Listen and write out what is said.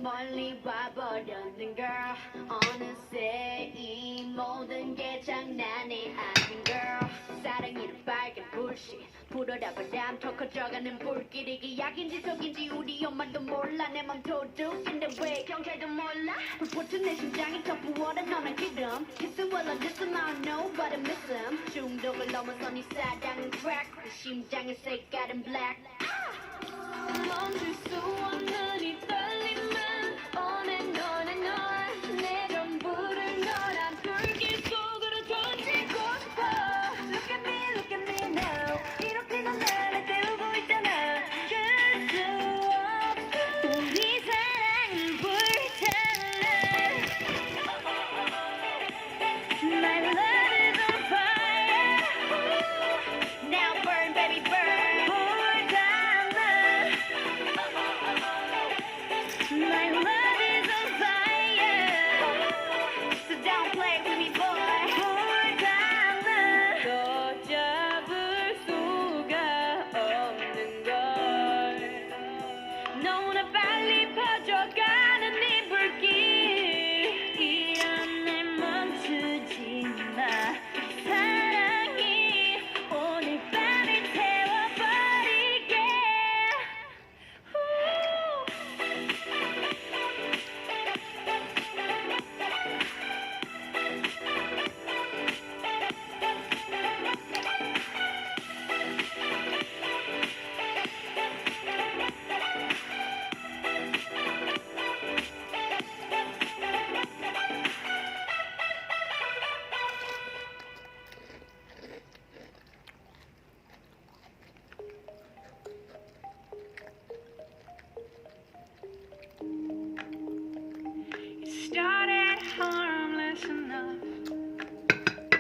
멀리 와버렸는 girl 어느새 이 모든 게 장난이 아닌 girl 사랑이란 빨간 불씨 불어라 바람 더 커져가는 불길이 기약인지 속인지 우리 엄마도 몰라 내 맘 도둑인데 왜 경찰도 몰라 불붙은 내 심장이 더 부어라 너는 기름 Kiss it well I just don't know but I miss him 중독을 넘어선 이 사랑은 crack 내 심장의 색깔은 black 멈출 수 없는 이 떨림은 on and on and on 내 전부를 너란 불길 속으로 던지고 싶어 Look at me now 이렇게 넌 나를 때우고 있잖아 줄 수 없어 우리 사랑은 불타올라 My love is on fire Now burn baby burn 불타올라 My